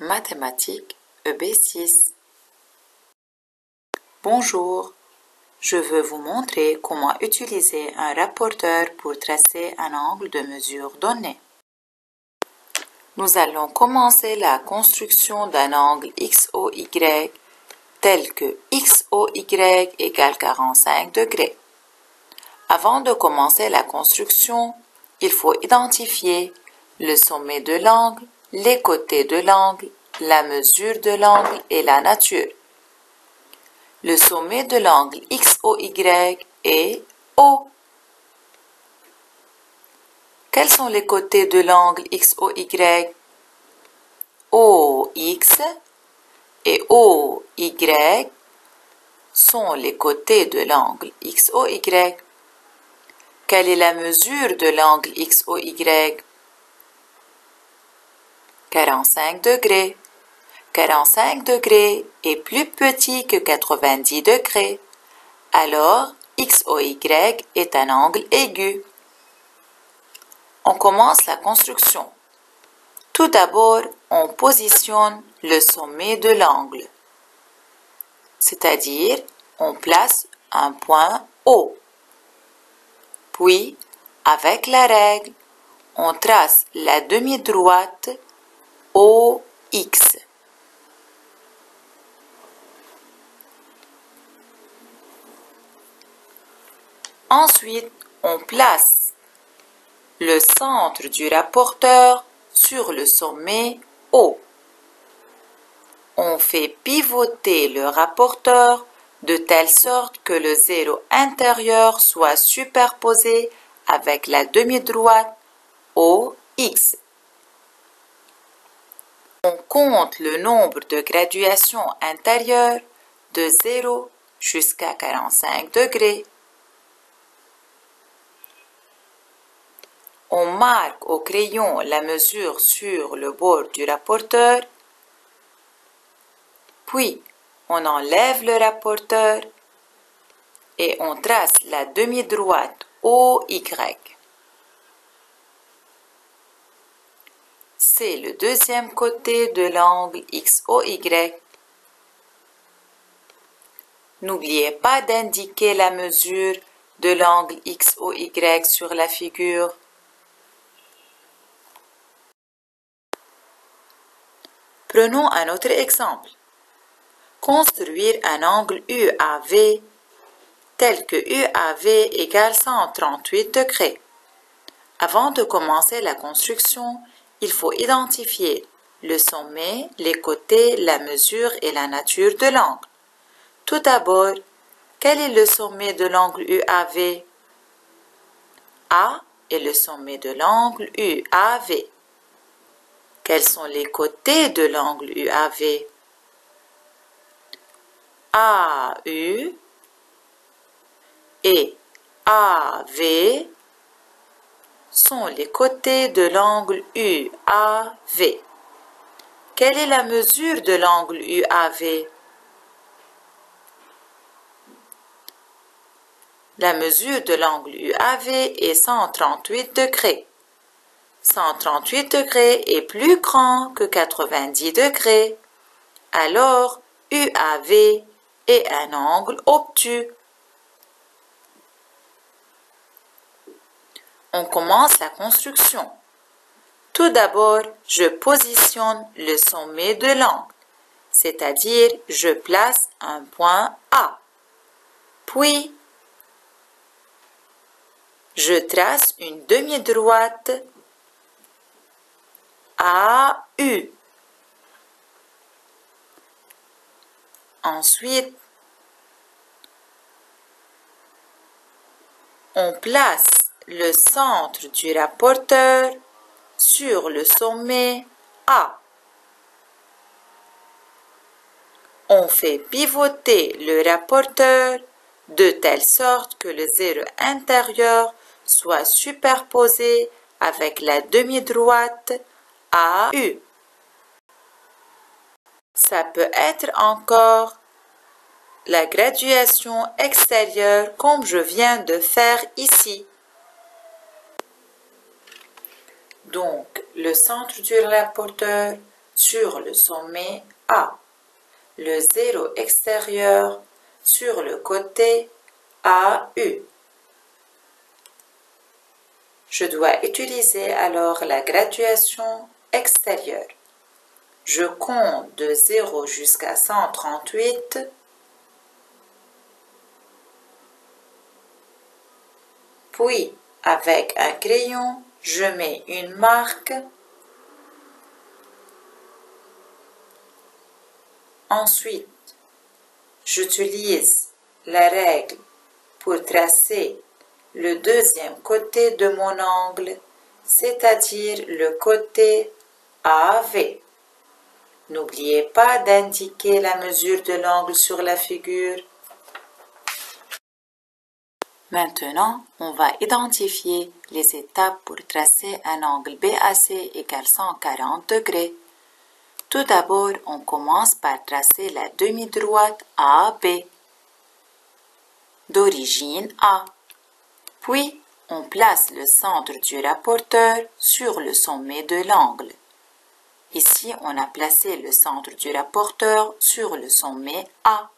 Mathématiques EB6. Bonjour, je veux vous montrer comment utiliser un rapporteur pour tracer un angle de mesure donné. Nous allons commencer la construction d'un angle XOY tel que XOY égale 45 degrés. Avant de commencer la construction, il faut identifier le sommet de l'angle, les côtés de l'angle, la mesure de l'angle et la nature. Le sommet de l'angle XOY est O. Quels sont les côtés de l'angle XOY? OX et OY sont les côtés de l'angle XOY. Quelle est la mesure de l'angle XOY? 45 degrés. 45 degrés est plus petit que 90 degrés. Alors, XOY est un angle aigu. On commence la construction. Tout d'abord, on positionne le sommet de l'angle. C'est-à-dire, on place un point O. Puis, avec la règle, on trace la demi-droite OX. Ensuite, on place le centre du rapporteur sur le sommet O. On fait pivoter le rapporteur de telle sorte que le zéro intérieur soit superposé avec la demi-droite OX. On compte le nombre de graduations intérieures de 0 jusqu'à 45 degrés. On marque au crayon la mesure sur le bord du rapporteur, puis on enlève le rapporteur et on trace la demi-droite OY. C'est le deuxième côté de l'angle XOY. N'oubliez pas d'indiquer la mesure de l'angle XOY sur la figure. Prenons un autre exemple. Construire un angle UAV tel que UAV égale 138 degrés. Avant de commencer la construction, il faut identifier le sommet, les côtés, la mesure et la nature de l'angle. Tout d'abord, quel est le sommet de l'angle UAV? A est le sommet de l'angle UAV. Quels sont les côtés de l'angle UAV? AU et AV sont les côtés de l'angle UAV. Quelle est la mesure de l'angle UAV? La mesure de l'angle UAV est 138 degrés. 138 degrés est plus grand que 90 degrés. Alors, UAV est un angle obtus. On commence la construction. Tout d'abord, je positionne le sommet de l'angle, c'est-à-dire je place un point A. Puis, je trace une demi-droite AU. Ensuite, on place le centre du rapporteur sur le sommet A. On fait pivoter le rapporteur de telle sorte que le zéro intérieur soit superposé avec la demi-droite AU. Ça peut être encore la graduation extérieure comme je viens de faire ici. Donc, le centre du rapporteur sur le sommet A, le 0 extérieur sur le côté AU. Je dois utiliser alors la graduation extérieure. Je compte de 0 jusqu'à 138. Puis, avec un crayon, je mets une marque. Ensuite, j'utilise la règle pour tracer le deuxième côté de mon angle, c'est-à-dire le côté AV. N'oubliez pas d'indiquer la mesure de l'angle sur la figure. Maintenant, on va identifier les étapes pour tracer un angle BAC égale 140 degrés. Tout d'abord, on commence par tracer la demi-droite AB d'origine A. Puis, on place le centre du rapporteur sur le sommet de l'angle. Ici, on a placé le centre du rapporteur sur le sommet A.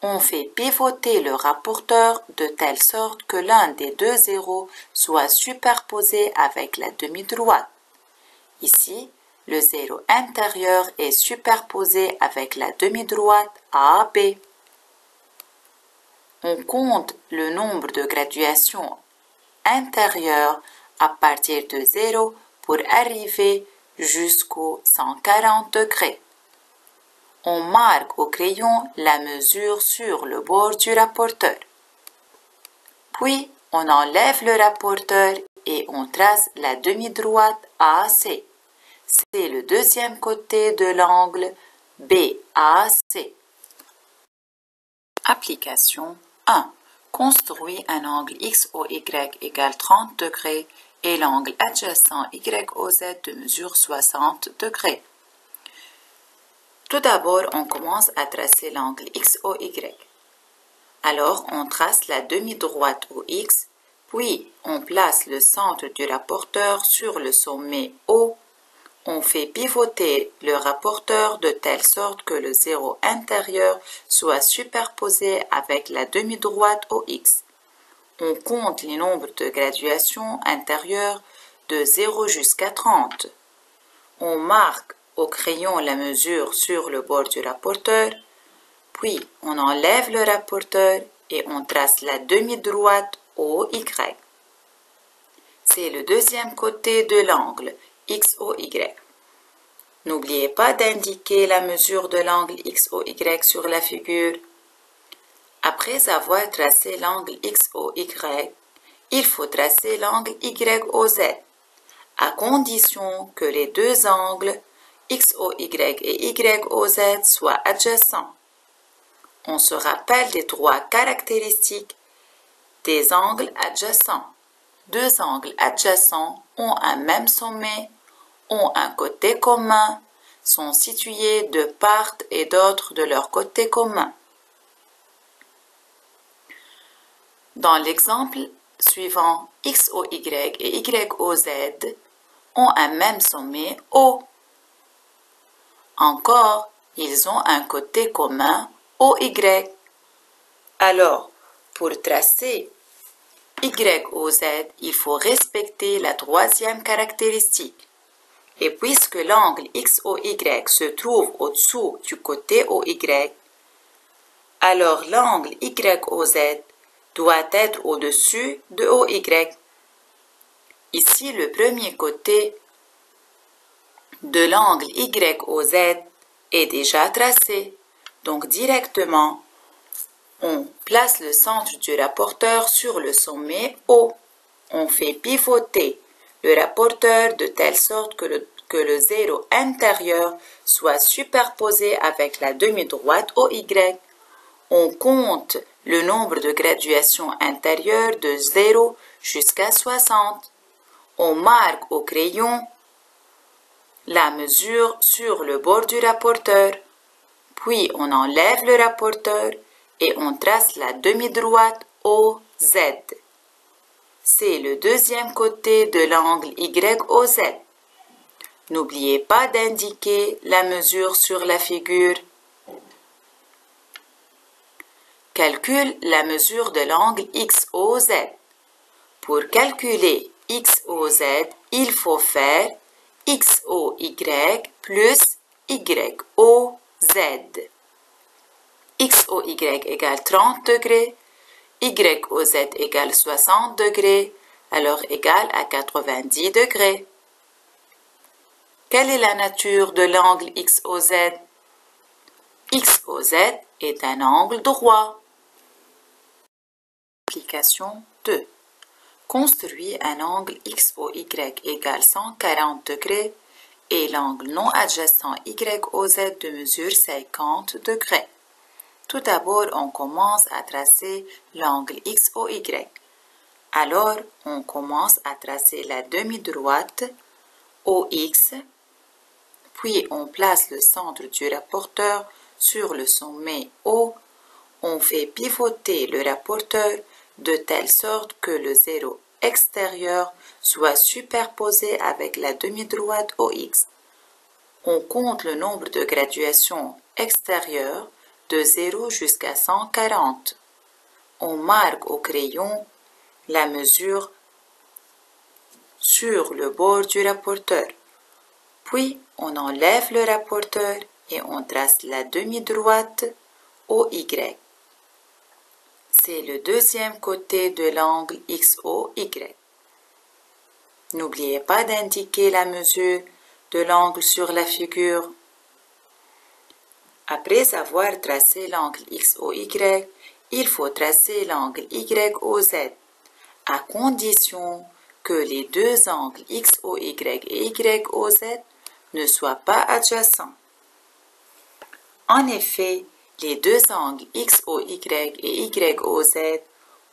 On fait pivoter le rapporteur de telle sorte que l'un des deux zéros soit superposé avec la demi-droite. Ici, le zéro intérieur est superposé avec la demi-droite AB. On compte le nombre de graduations intérieures à partir de 0 pour arriver jusqu'aux 140 degrés. On marque au crayon la mesure sur le bord du rapporteur. Puis, on enlève le rapporteur et on trace la demi-droite AC. C'est le deuxième côté de l'angle BAC. Application 1. Construis un angle XOY égale 30 degrés et l'angle adjacent YOZ de mesure 60 degrés. Tout d'abord, on commence à tracer l'angle XOY. Alors, on trace la demi-droite au X, puis on place le centre du rapporteur sur le sommet O. On fait pivoter le rapporteur de telle sorte que le zéro intérieur soit superposé avec la demi-droite au X. On compte les nombres de graduations intérieures de 0 jusqu'à 30. On marque au crayon la mesure sur le bord du rapporteur, puis on enlève le rapporteur et on trace la demi-droite au Y. C'est le deuxième côté de l'angle XOY. N'oubliez pas d'indiquer la mesure de l'angle XOY sur la figure. Après avoir tracé l'angle XOY, il faut tracer l'angle YOZ, à condition que les deux angles XOY et YOZ soient adjacents. On se rappelle des trois caractéristiques des angles adjacents. Deux angles adjacents ont un même sommet, ont un côté commun, sont situés de part et d'autre de leur côté commun. Dans l'exemple suivant, XOY et YOZ ont un même sommet O. Encore, ils ont un côté commun OY. Alors, pour tracer YOZ, il faut respecter la troisième caractéristique. Et puisque l'angle XOY se trouve au-dessous du côté OY, alors l'angle YOZ doit être au-dessus de OY. Ici, le premier côté de l'angle YOZ est déjà tracé. Donc directement, on place le centre du rapporteur sur le sommet O. On fait pivoter le rapporteur de telle sorte que le zéro intérieur soit superposé avec la demi-droite OY. On compte le nombre de graduations intérieures de 0 jusqu'à 60. On marque au crayon la mesure sur le bord du rapporteur. Puis on enlève le rapporteur et on trace la demi-droite OZ. C'est le deuxième côté de l'angle YOZ. N'oubliez pas d'indiquer la mesure sur la figure. Calcule la mesure de l'angle XOZ. Pour calculer XOZ, il faut faire XOY plus YOZ. XOY égale 30 degrés, YOZ égale 60 degrés, alors égale à 90 degrés. Quelle est la nature de l'angle XOZ? XOZ est un angle droit. Application 2. Construis un angle XOY égale 140 degrés et l'angle non adjacent YOZ de mesure 50 degrés. Tout d'abord, on commence à tracer l'angle XOY. Alors, on commence à tracer la demi-droite OX, puis on place le centre du rapporteur sur le sommet O. On fait pivoter le rapporteur de telle sorte que le zéro extérieur soit superposé avec la demi-droite OX. On compte le nombre de graduations extérieures de 0 jusqu'à 140. On marque au crayon la mesure sur le bord du rapporteur. Puis, on enlève le rapporteur et on trace la demi-droite OY. C'est le deuxième côté de l'angle XOY. N'oubliez pas d'indiquer la mesure de l'angle sur la figure. Après avoir tracé l'angle XOY, il faut tracer l'angle YOZ, à condition que les deux angles XOY et YOZ ne soient pas adjacents. En effet, les deux angles XOY et YOZ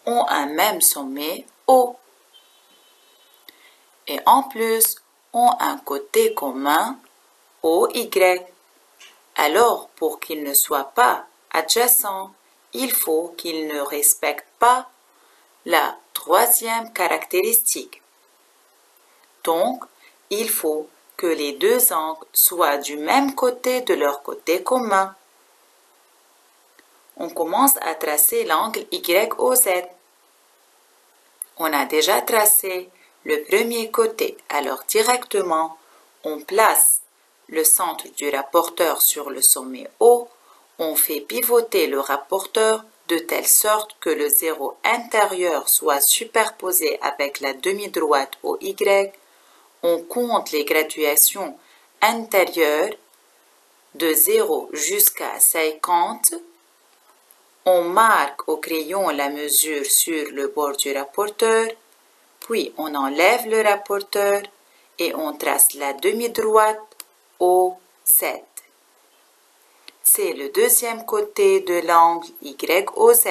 ont un même sommet O et en plus ont un côté commun OY. Alors, pour qu'ils ne soient pas adjacents, il faut qu'ils ne respectent pas la troisième caractéristique. Donc, il faut que les deux angles soient du même côté de leur côté commun. On commence à tracer l'angle YOZ. On a déjà tracé le premier côté, alors directement, on place le centre du rapporteur sur le sommet O, on fait pivoter le rapporteur de telle sorte que le zéro intérieur soit superposé avec la demi-droite OY, on compte les graduations intérieures de 0 jusqu'à 50, on marque au crayon la mesure sur le bord du rapporteur, puis on enlève le rapporteur et on trace la demi-droite OZ. C'est le deuxième côté de l'angle YOZ.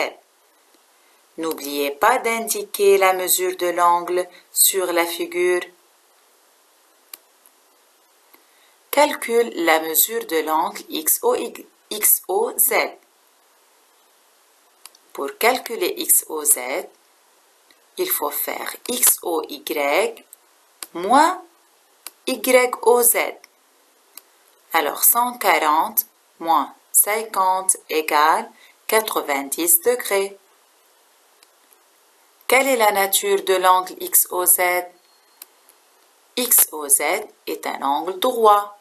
N'oubliez pas d'indiquer la mesure de l'angle sur la figure. Calcule la mesure de l'angle XOZ. Pour calculer XOZ, il faut faire XOY moins YOZ. Alors 140 moins 50 égale 90 degrés. Quelle est la nature de l'angle XOZ? XOZ est un angle droit.